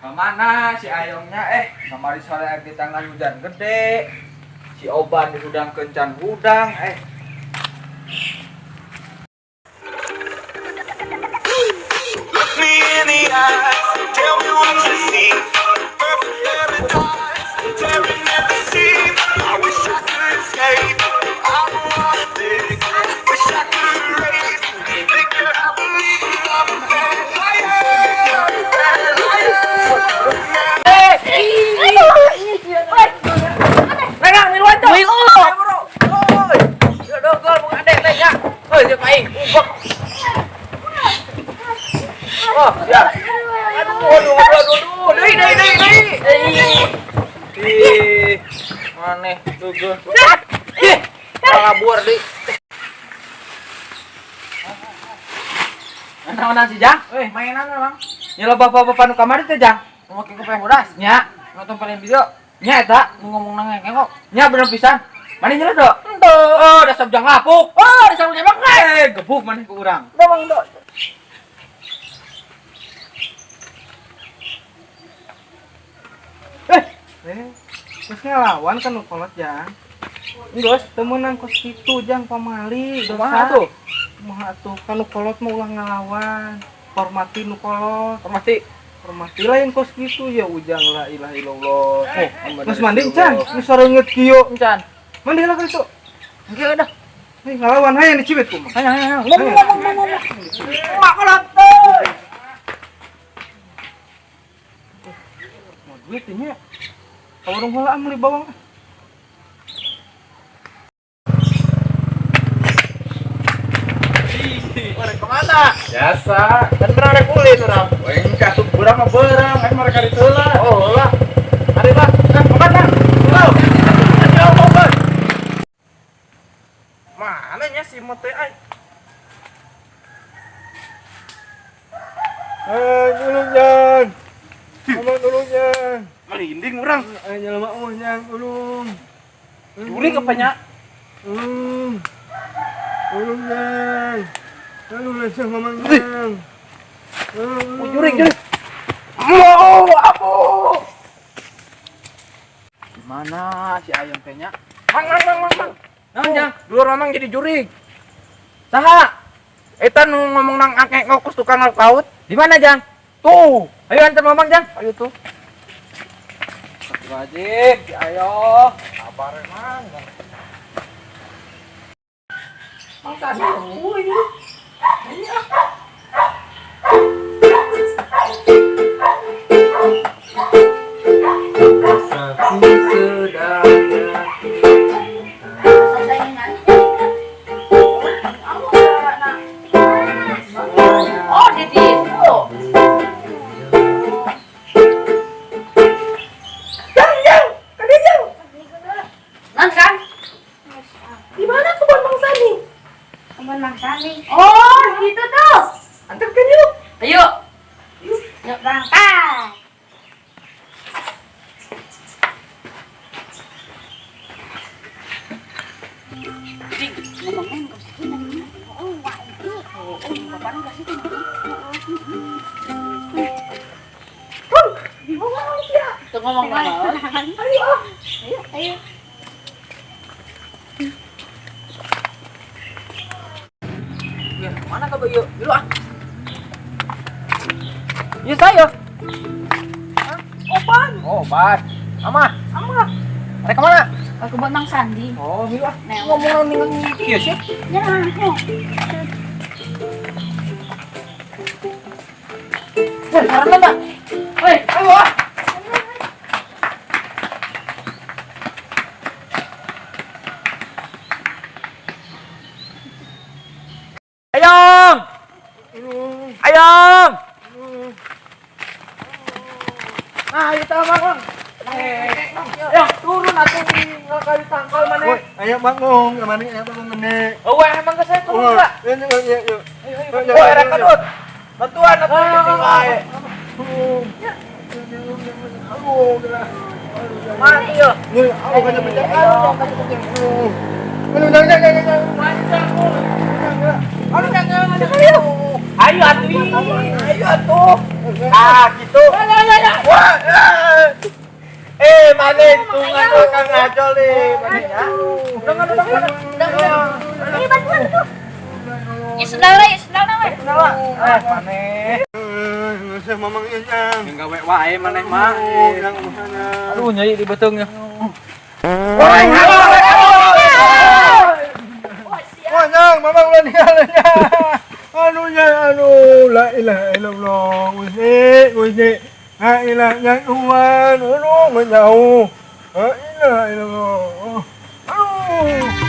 Kemana si Ayongnya? Kemarin sore di tangan hujan gede. Si Oban di hudang kencan hudang. Look me in the eyes, tell me what you see. Perfect paradise, tearing at the seam. I wish I could escape. I don't wanna think. Wish I could erase. Think that I believe I'm a bad liar. Bad liar. Pegang minuman tuh. Bro. Oi. Yo dogol mau adek teh ya. Heuh jeung aing ubek. Oh, ya. Aduh. Deui. Ih. Maneh dogol. Ih. Kabur deui. Naon si Jang? Mainan Bang. Nya loba bapak nu kamari teh Jang. Nu make kopeng bodas nya. Nonton paling video. Nya eta nu ngomong nang ngengok. Nya bener pisan. Mani nyela do? Henteu. Oh, dasar Jang lapuk. Oh, dasar jebak gebuk maneh ku urang. Domang do. Terus ngelawan kan nu kolot Jang. Geus temenan kos kitu Jang pamali. Kumaha atuh? Kumaha atuh kan nu kolot mah ulah ngelawan. Hormati nu kolot. Hormati lain kos kitu ya ujang la ilaha illallah. Mas mandi can, geus sareungeut kieu can. Mandi lah kitu. Engke dah. Nih ngelawan hayang dicibit ku mah. Hayang. Ngomong. Mak kolot teh. Mau duit nya. Ka warung heula meuli bawang. Mereka kemana? Biasa. Kan berada kulit orang. Engkau tuh berang mah berang. Mereka ditelah. Oh lah. Mari bang. Kemana? Halo. Ayo bang. Mana nya si mote ay? Tolong Jang. Tolong Jang. Merinding orang. Ayo jelema Jang, tolong. Jurig apanya? Tolong Jang. Lalu langsung Mamang Jang. Jurig. Apa? Gimana si Ayam tehnya? Mang. Nah, Jang, dulu Mamang jadi jurig. Saha? Eta nu ngomong nang akek ngokus tukang laut. Di mana, Jang? Tuh. Ayo antar Mamang, Jang. Ayo tuh. Wajib, ayo. Sabar, Mang. Mang tadi ini. Oh, jadi itu. Jang, kan? Gimana kebun Bang Sani? Kebun Bang Sani. Oh, gitu tuh. Antarkan yuk. Ayo. Yuk berangkat. Ngomongnya enggak sih namanya. Oh, enggak itu. Oh, bapak enggak sih itu. Ngomong Ayo. Ya, mana ka Bayu? Dulu ah. Ya saya. Oban. Ama. Mereka mana? Aku buat Mang Sandi. Oh, dulu ah. Ngomong dengan kieu sih. Ya, Karena Mbak. Ayo ah. Ayong. Ayo Bang. Ya, turun atuh enggak kali tangkal mana. Ayo bangun, kemana ayo bangun meneh. Oh, emang ke saya turun enggak? Yuk. Wah, rek kadut. Bantuan atuh penting wae. Mati yo. Nih, aku kan benceng. Ayo atuh. Ah, gitu. Wah. Mana tungan Kang Ajol nih. Ini bantuan tuh. Ya sedang lah. Mana? Saya mamang yang Gawe wae maneh mah. yang mana. Aduh, nyai di beteungnya. Wah, nyang, mamang ulah ninggalnya. La ilaha illallah. Wisi. La ilaha yang Tuhan. Aduh, menjauh. La ilaha illallah. Aduh.